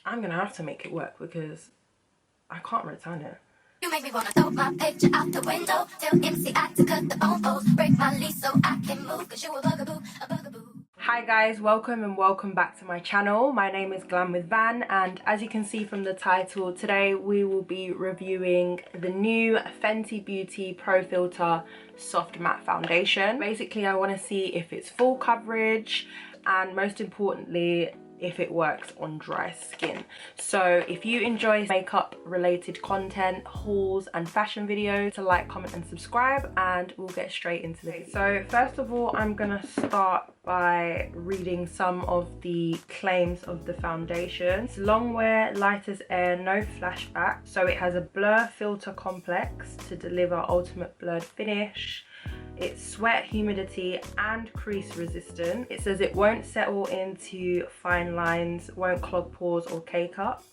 I'm gonna have to make it work because I can't return it. You make me wanna throw my picture out the window. Tell MC I to cut the phone post. Break my lease so I can move. Cause you a bugaboo, a bugaboo. Hi guys, welcome back to my channel. My name is Glam with Van, and as you can see from the title, today we will be reviewing the new Fenty Beauty Pro Filter Soft Matte Foundation. Basically, I want to see if it's full coverage and most importantly, if it works on dry skin. So if you enjoy makeup related content, hauls and fashion videos, to like, comment and subscribe, and we'll get straight into the video. So first of all, I'm gonna start by reading some of the claims of the foundation. It's long wear, light as air, no flashback. So it has a blur filter complex to deliver ultimate blurred finish. It's sweat, humidity and crease resistant. It says it won't settle into fine lines, won't clog pores or cake up.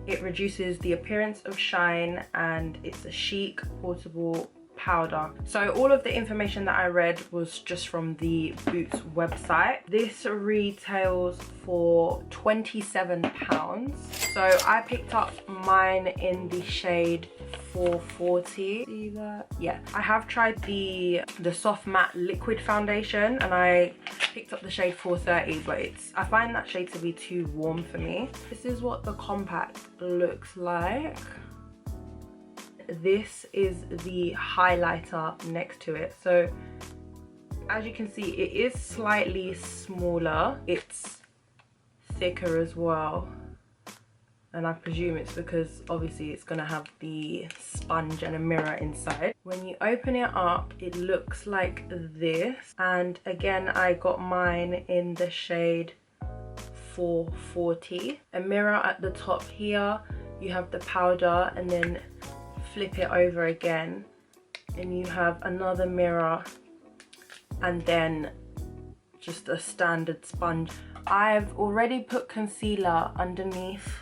It reduces the appearance of shine, and it's a chic, portable powder. So all of the information that I read was just from the Boots website. This retails for £27. So I picked up mine in the shade 440. See that? Yeah, I have tried the soft matte liquid foundation and I picked up the shade 430, but I find that shade to be too warm for me. This is what the compact looks like. This is the highlighter next to it. So as you can see, it is slightly smaller. It's thicker as well, and I presume it's because obviously it's gonna have the sponge and a mirror inside. When you open it up, it looks like this, and again I got mine in the shade 440. A mirror at the top here, you have the powder, and then flip it over again and you have another mirror, and then just a standard sponge. I've already put concealer underneath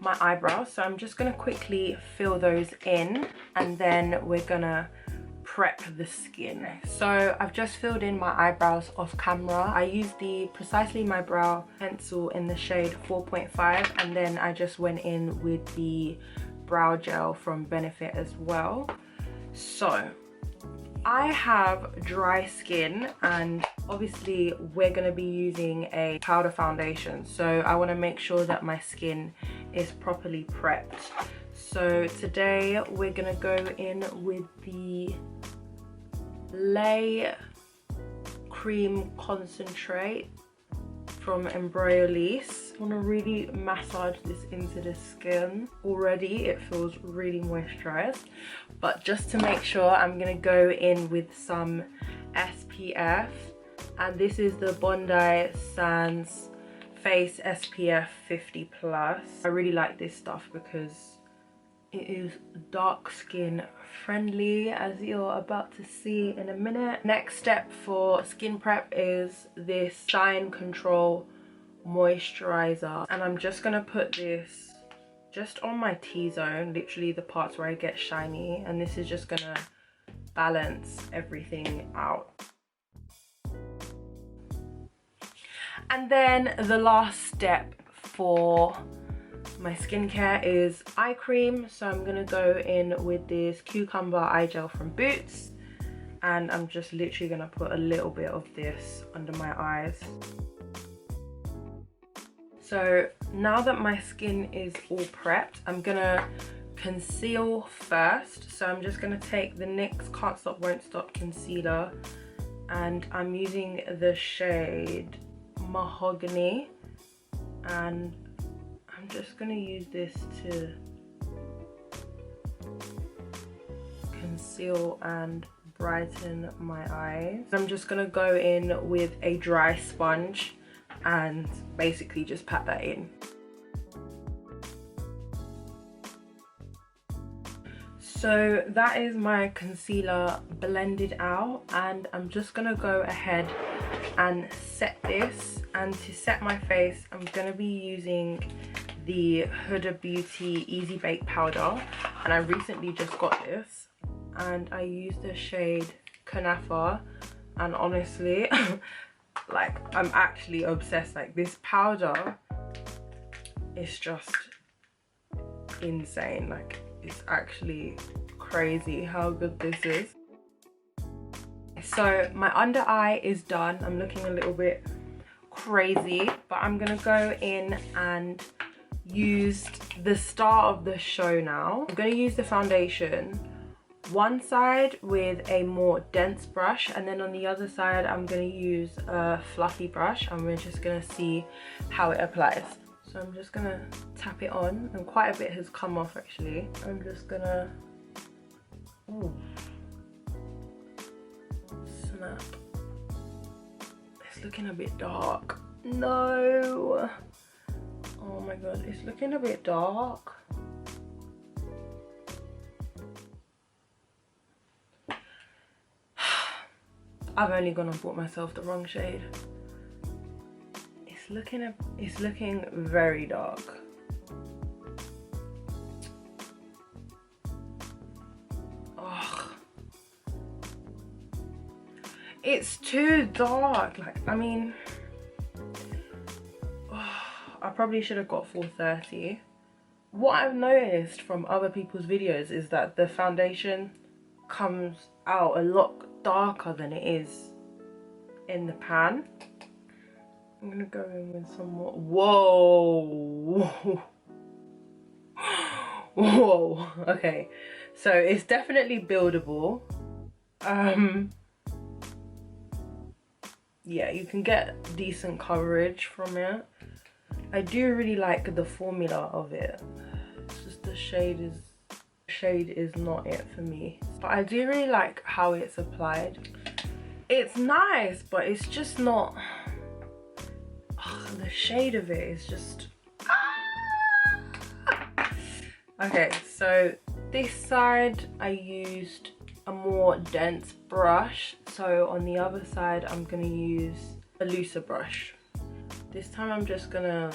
my eyebrows, so I'm just going to quickly fill those in and then we're gonna prep the skin. So I've just filled in my eyebrows off camera. I used the Precisely My Brow pencil in the shade 4.5, and then I just went in with the brow gel from Benefit as well. So I have dry skin, and obviously we're going to be using a powder foundation, so I want to make sure that my skin is properly prepped. So today we're going to go in with the Lay Cream Concentrate from Embryolisse. I want to really massage this into the skin. Already it feels really moisturized, but just to make sure, I'm going to go in with some SPF, and this is the Bondi Sands Face SPF 50+. I really like this stuff because it is dark skin friendly, as you're about to see in a minute. Next step for skin prep is this Shine Control moisturizer, and I'm just gonna put this just on my T-zone, literally the parts where I get shiny, and this is just gonna balance everything out. And then the last step for my skincare is eye cream. So I'm gonna go in with this Cucumber eye gel from Boots, and I'm just literally gonna put a little bit of this under my eyes. So now that my skin is all prepped, I'm gonna conceal first. So I'm just gonna take the NYX Can't Stop Won't Stop concealer, and I'm using the shade Mahogany, and I'm just gonna use this to conceal and brighten my eyes. I'm just gonna go in with a dry sponge and basically just pat that in. So that is my concealer blended out, and I'm just gonna go ahead and set this. And to set my face, I'm gonna be using the Huda Beauty Easy Bake Powder, and I recently just got this, and I use the shade Kanafa, and honestly like I'm actually obsessed. Like, this powder it's just insane. Like, it's actually crazy how good this is. So my under eye is done. I'm looking a little bit crazy, but I'm gonna go in and use the star of the show now. I'm gonna use the foundation one side with a more dense brush, and then on the other side I'm gonna use a fluffy brush, and we're just gonna see how it applies. So I'm just gonna tap it on, and quite a bit has come off actually. I'm just gonna, ooh, snap. It's looking a bit dark. No. Oh my god, it's looking a bit dark. I've only gone and bought myself the wrong shade. It's looking very dark. Ugh. It's too dark. Like, I mean, I probably should have got 430. What I've noticed from other people's videos is that the foundation comes out a lot darker than it is in the pan. I'm gonna go in with some more. Whoa. Whoa. Okay, so it's definitely buildable. Yeah, you can get decent coverage from it. I do really like the formula of it. It's just the shade is not it for me. But I do really like how it's applied. It's nice, but it's just not. The shade of it is just. Okay, so this side I used a more dense brush. So on the other side I'm gonna use a looser brush. This time I'm just gonna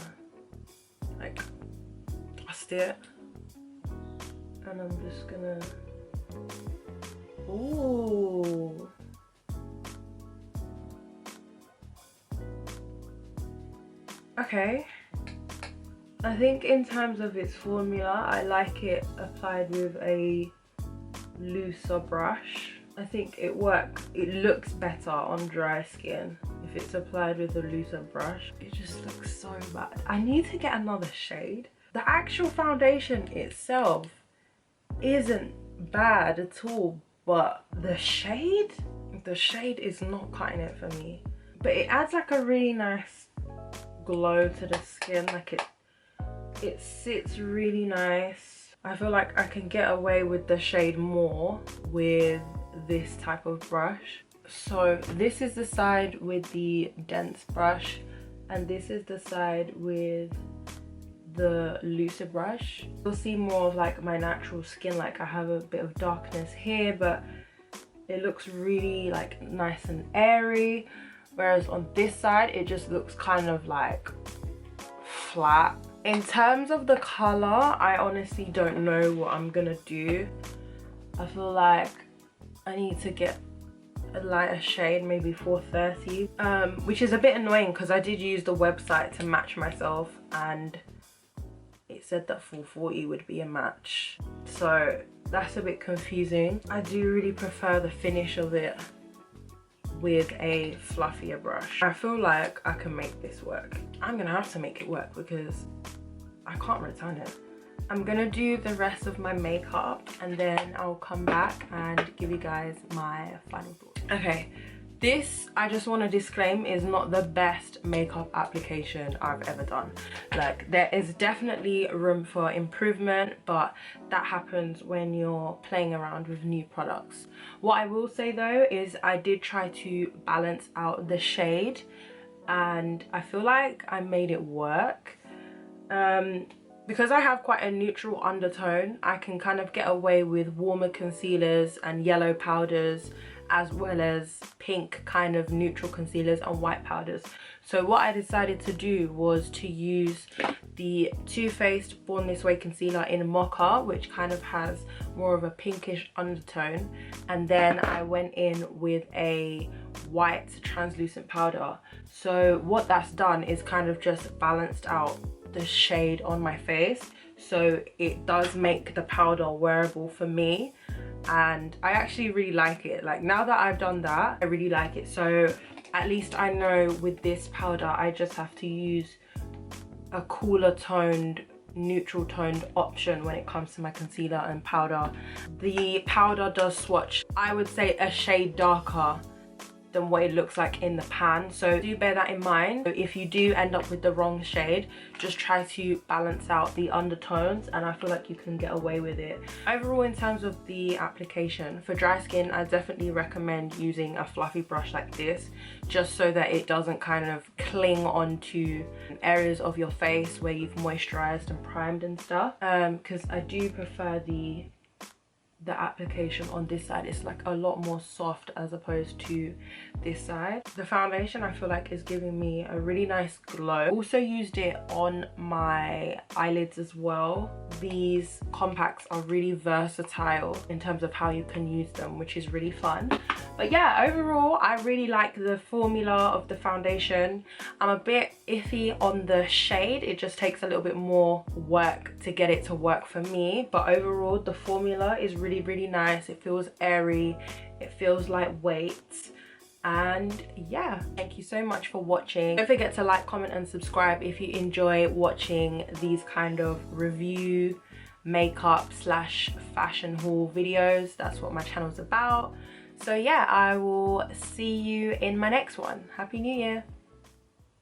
like dust it, and I'm just gonna, ooh. Okay, I think in terms of its formula, I like it applied with a looser brush. I think it looks better on dry skin if it's applied with a looser brush. It just looks so bad. I need to get another shade. The actual foundation itself isn't bad at all, but the shade is not cutting it for me. But it adds like a really nice glow to the skin. Like it sits really nice. I feel like I can get away with the shade more with this type of brush. So this is the side with the dense brush, and this is the side with the looser brush. You'll see more of like my natural skin. Like I have a bit of darkness here, but it looks really like nice and airy. Whereas on this side, it just looks kind of like flat. In terms of the color, I honestly don't know what I'm gonna do. I feel like I need to get a lighter shade, maybe 430, which is a bit annoying because I did use the website to match myself and it said that 440 would be a match. So that's a bit confusing. I do really prefer the finish of it with a fluffier brush. I feel like I can make this work. I'm gonna have to make it work because I can't return it. I'm gonna do the rest of my makeup and then I'll come back and give you guys my final thoughts. Okay, this, I just want to disclaim, is not the best makeup application I've ever done. Like, there is definitely room for improvement, but that happens when you're playing around with new products. What I will say though is I did try to balance out the shade and I feel like I made it work. Because I have quite a neutral undertone, I can kind of get away with warmer concealers and yellow powders, as well as pink kind of neutral concealers and white powders. So what I decided to do was to use the Too Faced Born This Way concealer in Mocha, which kind of has more of a pinkish undertone, and then I went in with a white translucent powder. So what that's done is kind of just balanced out the shade on my face, so it does make the powder wearable for me, and I actually really like it. Like, now that I've done that, I really like it. So at least I know with this powder I just have to use a cooler toned, neutral toned option when it comes to my concealer and powder. The powder does swatch, I would say, a shade darker than what it looks like in the pan, so do bear that in mind. So if you do end up with the wrong shade, just try to balance out the undertones, and I feel like you can get away with it. Overall, in terms of the application, for dry skin, I definitely recommend using a fluffy brush like this, just so that it doesn't kind of cling onto areas of your face where you've moisturized and primed and stuff, because I do prefer the application on this side. It's like a lot more soft as opposed to this side. The foundation, I feel like, is giving me a really nice glow. Also used it on my eyelids as well. These compacts are really versatile in terms of how you can use them, which is really fun. But yeah, overall, I really like the formula of the foundation. I'm a bit iffy on the shade. It just takes a little bit more work to get it to work for me. But overall, the formula is really nice. It feels airy. It feels lightweight. And yeah, thank you so much for watching. Don't forget to like, comment and subscribe if you enjoy watching these kind of review, makeup / fashion haul videos. That's what my channel's about. So yeah, I will see you in my next one. Happy New Year.